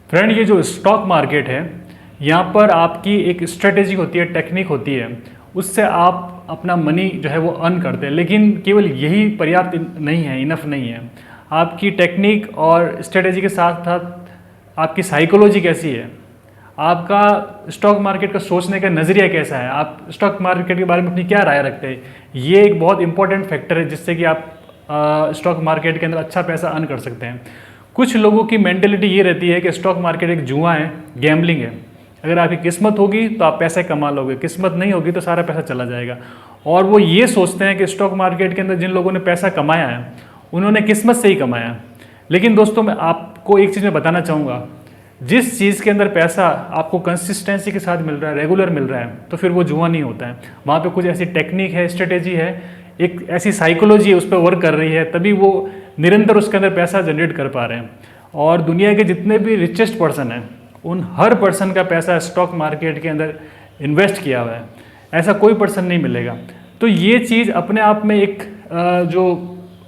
Friend, ये जो stock market है, यहाँ पर आपकी एक स्ट्रेटेजी होती है, टेक्निक होती है, उससे आप अपना मनी जो है वो अर्न करते हैं। लेकिन केवल यही पर्याप्त नहीं है, इनफ नहीं है। आपकी टेक्निक और स्ट्रेटेजी के साथ साथ आपकी साइकोलॉजी कैसी है, आपका स्टॉक मार्केट का सोचने का नज़रिया कैसा है, आप स्टॉक मार्केट के बारे में अपनी क्या राय रखते हैं, ये एक बहुत इंपॉर्टेंट फैक्टर है जिससे कि आप स्टॉक मार्केट के अंदर अच्छा पैसा अर्न कर सकते हैं। कुछ लोगों की मेंटेलिटी ये रहती है कि स्टॉक मार्केट एक जुआ है, गैम्बलिंग है। अगर आपकी किस्मत होगी तो आप पैसे कमा लोगे, किस्मत नहीं होगी तो सारा पैसा चला जाएगा। और वो ये सोचते हैं कि स्टॉक मार्केट के अंदर जिन लोगों ने पैसा कमाया है उन्होंने किस्मत से ही कमाया। लेकिन दोस्तों, मैं आपको एक चीज़ मैं बताना चाहूँगा, जिस चीज़ के अंदर पैसा आपको कंसिस्टेंसी के साथ मिल रहा है, रेगुलर मिल रहा है, तो फिर वो जुआ नहीं होता है। वहाँ पे कुछ ऐसी टेक्निक है, स्ट्रेटेजी है, एक ऐसी साइकोलॉजी है, उस पर वर्क कर रही है, तभी वो निरंतर उसके अंदर पैसा जनरेट कर पा रहे हैं। और दुनिया के जितने भी रिचेस्ट पर्सन हैं, उन हर पर्सन का पैसा स्टॉक मार्केट के अंदर इन्वेस्ट किया हुआ है। ऐसा कोई पर्सन नहीं मिलेगा। तो ये चीज़ अपने आप में एक जो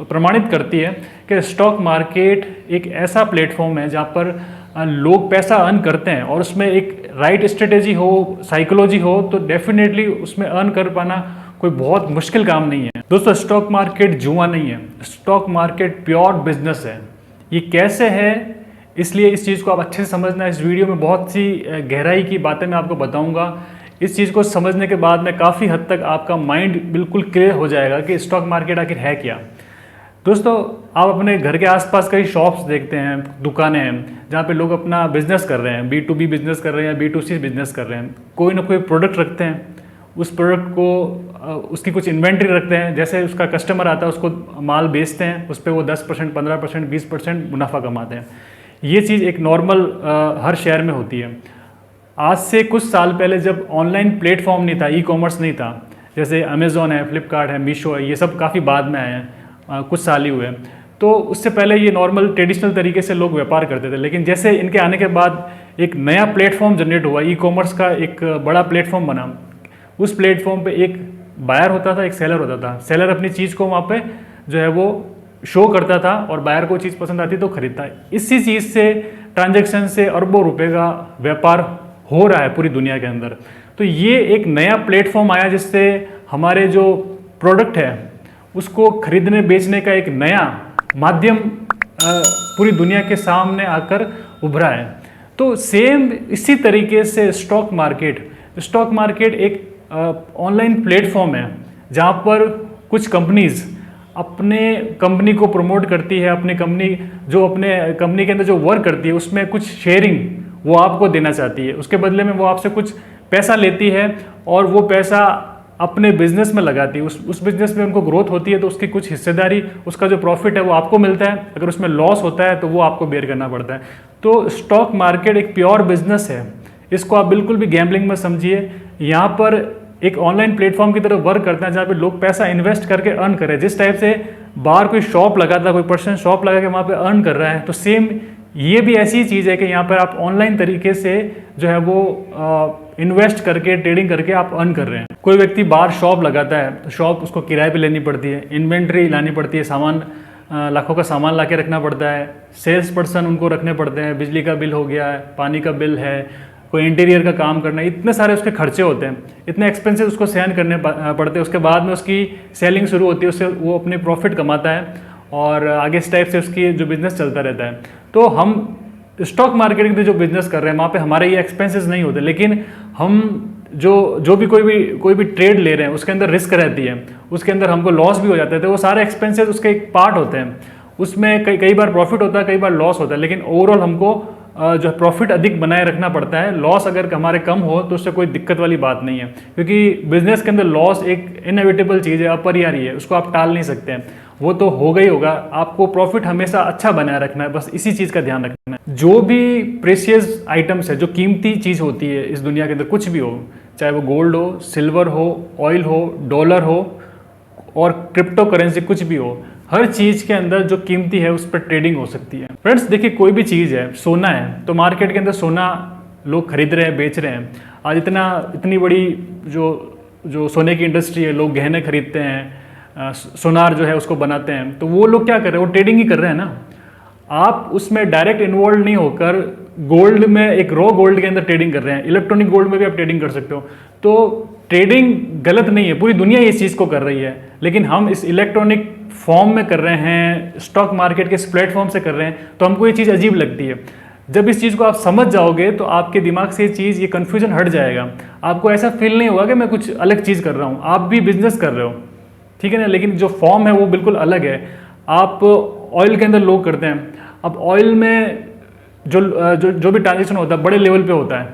प्रमाणित करती है कि स्टॉक मार्केट एक ऐसा प्लेटफॉर्म है जहाँ पर लोग पैसा अर्न करते हैं, और उसमें एक राइट स्ट्रेटेजी हो, साइकोलॉजी हो, तो डेफिनेटली उसमें अर्न कर पाना कोई बहुत मुश्किल काम नहीं है। दोस्तों, स्टॉक मार्केट जुआ नहीं है, स्टॉक मार्केट प्योर बिजनेस है। ये कैसे है, इसलिए इस चीज़ को आप अच्छे से समझना। इस वीडियो में बहुत सी गहराई की बातें मैं आपको बताऊंगा। इस चीज़ को समझने के बाद में काफ़ी हद तक आपका माइंड बिल्कुल क्लियर हो जाएगा कि स्टॉक मार्केट आखिर है क्या। दोस्तों, आप अपने घर के आसपास कई शॉप्स देखते हैं, दुकानें हैं जहाँ पे लोग अपना बिजनेस कर रहे हैं, B2B बिजनेस कर रहे हैं, B2C बिजनेस कर रहे हैं। कोई ना कोई प्रोडक्ट रखते हैं, उस प्रोडक्ट को उसकी कुछ इन्वेंट्री रखते हैं, जैसे उसका कस्टमर आता है उसको माल बेचते हैं, उस पर वो 10%, 15%, 20% मुनाफा कमाते हैं। ये चीज़ एक नॉर्मल हर शहर में होती है। आज से कुछ साल पहले जब ऑनलाइन प्लेटफॉर्म नहीं था, ई-कॉमर्स नहीं था, जैसे अमेज़ॉन है, फ्लिपकार्ट है, मीशो है, ये सब काफ़ी बाद में आए हैं, कुछ साल ही हुए हैं। तो उससे पहले ये नॉर्मल ट्रेडिशनल तरीके से लोग व्यापार करते थे। लेकिन जैसे इनके आने के बाद एक नया प्लेटफॉर्म जनरेट हुआ, ई-कॉमर्स का एक बड़ा प्लेटफॉर्म बना। उस प्लेटफॉर्म पे एक बायर होता था, एक सेलर होता था। सेलर अपनी चीज़ को वहाँ पे जो है वो शो करता था और बायर को चीज़ पसंद आती तो खरीदता है। इसी चीज़ से, ट्रांजैक्शन से अरबों रुपए का व्यापार हो रहा है पूरी दुनिया के अंदर। तो ये एक नया प्लेटफॉर्म आया जिससे हमारे जो प्रोडक्ट है उसको खरीदने बेचने का एक नया माध्यम पूरी दुनिया के सामने आकर उभरा है। तो सेम इसी तरीके से स्टॉक मार्केट एक ऑनलाइन प्लेटफॉर्म है जहाँ पर कुछ कंपनीज अपने कंपनी को प्रमोट करती है, अपने कंपनी के अंदर जो वर्क करती है उसमें कुछ शेयरिंग वो आपको देना चाहती है। उसके बदले में वो आपसे कुछ पैसा लेती है और वो पैसा अपने बिजनेस में लगाती है। उस बिजनेस में उनको ग्रोथ होती है तो उसकी कुछ हिस्सेदारी, उसका जो प्रॉफिट है वो आपको मिलता है। अगर उसमें लॉस होता है तो वो आपको बेयर करना पड़ता है। तो स्टॉक मार्केट एक प्योर बिजनेस है, इसको आप बिल्कुल भी गैम्बलिंग में समझिए। यहाँ पर एक ऑनलाइन प्लेटफॉर्म की तरह वर्क करता है जहाँ पे लोग पैसा इन्वेस्ट करके अर्न कर रहे हैं। जिस टाइप से बाहर कोई शॉप लगाता है, कोई पर्सन शॉप लगा के वहाँ पे अर्न कर रहा है, तो सेम ये भी ऐसी चीज़ है कि यहाँ पर आप ऑनलाइन तरीके से जो है वो इन्वेस्ट करके, ट्रेडिंग करके आप अर्न कर रहे हैं। कोई व्यक्ति बाहर शॉप लगाता है तो शॉप उसको किराए पे लेनी पड़ती है, इन्वेंट्री लानी पड़ती है, सामान लाखों का सामान ला के रखना पड़ता है, सेल्स पर्सन उनको रखने पड़ते हैं, बिजली का बिल हो गया है, पानी का बिल है, कोई इंटीरियर का काम करना है, इतने सारे उसके खर्चे होते हैं, इतने एक्सपेंसेस उसको सहन करने पड़ते हैं। उसके बाद में उसकी सेलिंग शुरू होती है, उससे वो अपने प्रॉफिट कमाता है और आगे इस टाइप से उसकी जो बिज़नेस चलता रहता है। तो हम स्टॉक मार्केट में जो बिजनेस कर रहे हैं वहाँ पे हमारे ये एक्सपेंसेस नहीं होते, लेकिन हम जो भी कोई भी ट्रेड ले रहे हैं उसके अंदर रिस्क रहती है, उसके अंदर हमको लॉस भी हो जाता है। तो वो सारे एक्सपेंसेस उसके एक पार्ट होते हैं, उसमें कई बार प्रॉफिट होता है, कई बार लॉस होता है, लेकिन ओवरऑल हमको जो प्रॉफिट अधिक बनाए रखना पड़ता है। लॉस अगर हमारे कम हो तो उससे कोई दिक्कत वाली बात नहीं है, क्योंकि बिजनेस के अंदर लॉस एक इनएविटेबल चीज़ है, अपरिहार्य है, उसको आप टाल नहीं सकते हैं, वो तो होगा ही होगा। आपको प्रॉफिट हमेशा अच्छा बनाए रखना है, बस इसी चीज़ का ध्यान रखना है। जो भी प्रेशियस आइटम्स है, जो कीमती चीज़ होती है इस दुनिया के अंदर, कुछ भी हो, चाहे वो गोल्ड हो, सिल्वर हो, ऑयल हो, डॉलर हो और क्रिप्टो करेंसी, कुछ भी हो, हर चीज़ के अंदर जो कीमती है उस पर ट्रेडिंग हो सकती है। फ्रेंड्स, देखिए, कोई भी चीज़ है, सोना है तो मार्केट के अंदर सोना लोग खरीद रहे हैं, बेच रहे हैं। आज इतनी बड़ी जो सोने की इंडस्ट्री है, लोग गहने खरीदते हैं, सोनार जो है उसको बनाते हैं, तो वो लोग क्या कर रहे हैं, वो ट्रेडिंग ही कर रहे हैं ना। आप उसमें डायरेक्ट इन्वॉल्व नहीं होकर गोल्ड में, एक रॉ गोल्ड के अंदर ट्रेडिंग कर रहे हैं, इलेक्ट्रॉनिक गोल्ड में भी आप ट्रेडिंग कर सकते हो। तो ट्रेडिंग गलत नहीं है, पूरी दुनिया इस चीज़ को कर रही है, लेकिन हम इस इलेक्ट्रॉनिक फॉर्म में कर रहे हैं, स्टॉक मार्केट के इस प्लेटफॉर्म से कर रहे हैं, तो हमको ये चीज़ अजीब लगती है। जब इस चीज़ को आप समझ जाओगे तो आपके दिमाग से ये चीज़, ये कन्फ्यूजन हट जाएगा। आपको ऐसा फील नहीं होगा कि मैं कुछ अलग चीज़ कर रहा हूँ, आप भी बिजनेस कर रहे हो, ठीक है ना, लेकिन जो फॉर्म है वो बिल्कुल अलग है। आप ऑयल के अंदर लोग करते हैं, अब ऑयल में जो भी ट्रांजेक्शन होता है बड़े लेवल पे होता है,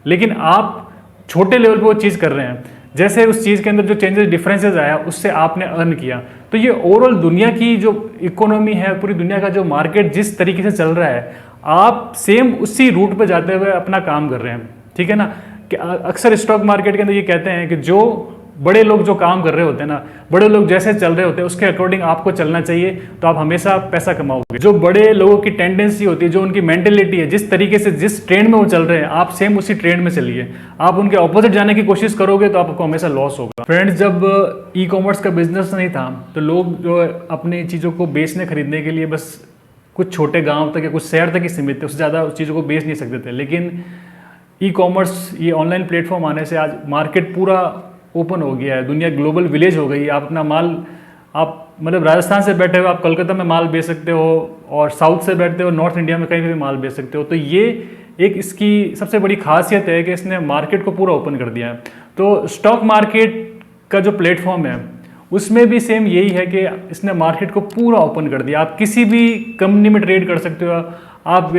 लेकिन आप छोटे लेवल पे वो चीज़ कर रहे हैं। जैसे उस चीज़ के अंदर जो चेंजेस, डिफरेंसेस आया, उससे आपने अर्न किया। तो ये ओवरऑल दुनिया की जो इकोनॉमी है, पूरी दुनिया का जो मार्केट जिस तरीके से चल रहा है, आप सेम उसी रूट पे जाते हुए अपना काम कर रहे हैं, ठीक है ना। कि अक्सर स्टॉक मार्केट के अंदर ये कहते हैं कि जो बड़े लोग जो काम कर रहे होते हैं ना, बड़े लोग जैसे चल रहे होते हैं उसके अकॉर्डिंग आपको चलना चाहिए, तो आप हमेशा पैसा कमाओगे। जो बड़े लोगों की टेंडेंसी होती है, जो उनकी मेंटेलिटी है, जिस तरीके से जिस ट्रेंड में वो चल रहे हैं, आप सेम उसी ट्रेंड में चलिए। आप उनके ऑपोजिट जाने की कोशिश करोगे तो आपको हमेशा लॉस होगा। फ्रेंड्स, जब ई कॉमर्स का बिजनेस नहीं था तो लोग जो अपनी चीज़ों को बेचने खरीदने के लिए बस कुछ छोटे गाँव तक या कुछ शहर तक ही सीमित थे, उससे ज़्यादा उस चीज़ों को बेच नहीं सकते थे। लेकिन ई कॉमर्स, ये ऑनलाइन प्लेटफॉर्म आने से आज मार्केट पूरा ओपन हो गया है, दुनिया ग्लोबल विलेज हो गई है। आप अपना माल, आप मतलब राजस्थान से बैठे हो, आप कोलकाता में माल बेच सकते हो, और साउथ से बैठते हो, नॉर्थ इंडिया में कहीं भी माल बेच सकते हो। तो ये एक इसकी सबसे बड़ी खासियत है कि इसने मार्केट को पूरा ओपन कर दिया है। तो स्टॉक मार्केट का जो प्लेटफॉर्म है उसमें भी सेम यही है कि इसने मार्केट को पूरा ओपन कर दिया। आप किसी भी कंपनी में ट्रेड कर सकते हो, आप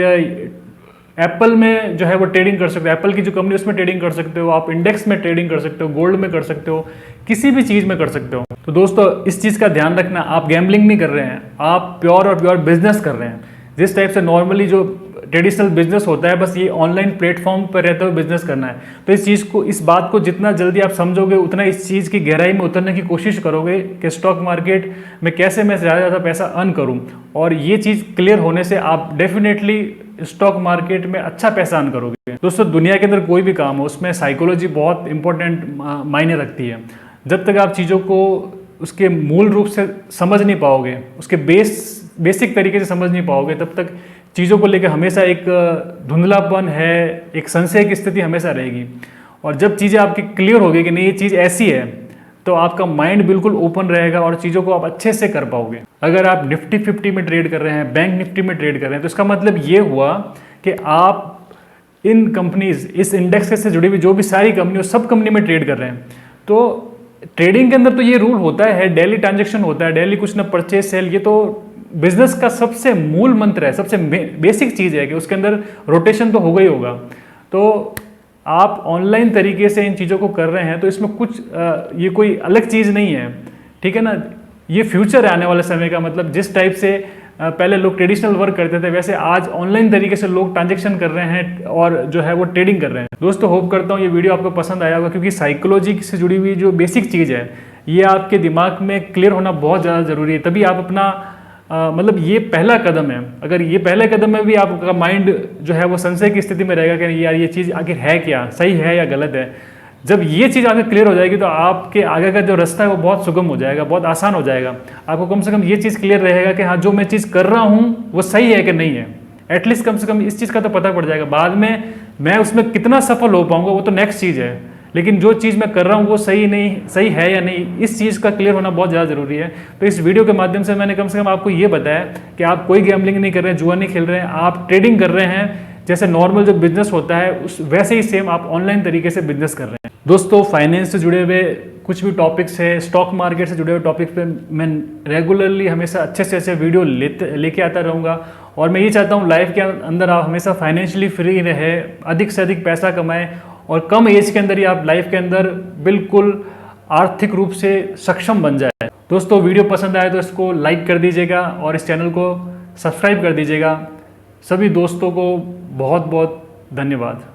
एप्पल में जो है वो ट्रेडिंग कर सकते हो, एप्पल की जो कंपनी उसमें ट्रेडिंग कर सकते हो, आप इंडेक्स में ट्रेडिंग कर सकते हो, गोल्ड में कर सकते हो, किसी भी चीज़ में कर सकते हो। तो दोस्तों, इस चीज़ का ध्यान रखना, आप गैम्बलिंग नहीं कर रहे हैं, आप प्योर और प्योर बिजनेस कर रहे हैं। जिस टाइप से नॉर्मली जो ट्रेडिशनल बिजनेस होता है, बस ये ऑनलाइन प्लेटफॉर्म पर रहते हुए बिजनेस करना है। तो इस चीज़ को, इस बात को जितना जल्दी आप समझोगे उतना इस चीज़ की गहराई में उतरने की कोशिश करोगे कि स्टॉक मार्केट में कैसे मैं ज़्यादा से ज़्यादा पैसा अर्न करूं। और ये चीज़ क्लियर होने से आप डेफिनेटली स्टॉक मार्केट में अच्छा पैसा अर्न करोगे। दोस्तों, दुनिया के अंदर कोई भी काम हो, उसमें साइकोलॉजी बहुत इंपॉर्टेंट मायने रखती है। जब तक आप चीज़ों को उसके मूल रूप से समझ नहीं पाओगे, उसके बेसिक तरीके से समझ नहीं पाओगे, तब तक चीज़ों को लेकर हमेशा एक धुंधलापन है, एक संशय की स्थिति हमेशा रहेगी। और जब चीज़ें आपकी क्लियर होगी कि नहीं ये चीज़ ऐसी है, तो आपका माइंड बिल्कुल ओपन रहेगा और चीज़ों को आप अच्छे से कर पाओगे। अगर आप निफ्टी 50 में ट्रेड कर रहे हैं, बैंक निफ्टी में ट्रेड कर रहे हैं, तो इसका मतलब ये हुआ कि आप इन कंपनीज, इस इंडेक्स से जुड़ी हुई जो भी सारी कंपनी, सब कंपनी में ट्रेड कर रहे हैं। तो ट्रेडिंग के अंदर तो ये रूल होता है, डेली ट्रांजेक्शन होता है, डेली कुछ ना परचेज सेल, ये तो बिजनेस का सबसे मूल मंत्र है, सबसे बेसिक चीज़ है कि उसके अंदर रोटेशन तो होगा ही होगा। तो आप ऑनलाइन तरीके से इन चीज़ों को कर रहे हैं, तो इसमें कुछ ये कोई अलग चीज़ नहीं है, ठीक है ना। ये फ्यूचर है आने वाले समय का। मतलब जिस टाइप से पहले लोग ट्रेडिशनल वर्क करते थे, वैसे आज ऑनलाइन तरीके से लोग ट्रांजेक्शन कर रहे हैं और जो है वो ट्रेडिंग कर रहे हैं। दोस्तों, होप करता हूँ ये वीडियो आपको पसंद आया होगा, क्योंकि साइकोलॉजी से जुड़ी हुई जो बेसिक चीज़ है, ये आपके दिमाग में क्लियर होना बहुत ज़्यादा ज़रूरी है। तभी आप अपना मतलब ये पहला कदम है। अगर ये पहले कदम में भी आपका माइंड जो है वो संशय की स्थिति में रहेगा कि यार ये चीज़ आखिर है क्या, सही है या गलत है, जब ये चीज़ आगे क्लियर हो जाएगी तो आपके आगे का जो रास्ता है वो बहुत सुगम हो जाएगा, बहुत आसान हो जाएगा। आपको कम से कम ये चीज़ क्लियर रहेगा कि हाँ, जो मैं चीज़ कर रहा हूँ वो सही है कि नहीं है। एटलीस्ट कम से कम इस चीज़ का तो पता पड़ जाएगा। बाद में मैं उसमें कितना सफल हो पाऊंगा वो तो नेक्स्ट चीज़ है, लेकिन जो चीज़ मैं कर रहा हूँ वो सही है या नहीं, इस चीज़ का क्लियर होना बहुत ज़्यादा ज़रूरी है। तो इस वीडियो के माध्यम से मैंने कम से कम आपको ये बताया कि आप कोई गैम्बलिंग नहीं कर रहे हैं, जुआ नहीं खेल रहे हैं, आप ट्रेडिंग कर रहे हैं। जैसे नॉर्मल जो बिजनेस होता है उस वैसे ही सेम आप ऑनलाइन तरीके से बिजनेस कर रहे हैं। दोस्तों, फाइनेंस से जुड़े हुए कुछ भी टॉपिक्स है, स्टॉक मार्केट से जुड़े हुए टॉपिक पे मैं रेगुलरली हमेशा अच्छे से अच्छे वीडियो लेके आता रहूँगा। और मैं ये चाहता हूँ लाइफ के अंदर आप हमेशा फाइनेंशियली फ्री रहे, अधिक से अधिक पैसा कमाएं और कम एज के अंदर ही आप लाइफ के अंदर बिल्कुल आर्थिक रूप से सक्षम बन जाए। दोस्तों, वीडियो पसंद आए तो इसको लाइक कर दीजिएगा और इस चैनल को सब्सक्राइब कर दीजिएगा। सभी दोस्तों को बहुत बहुत धन्यवाद।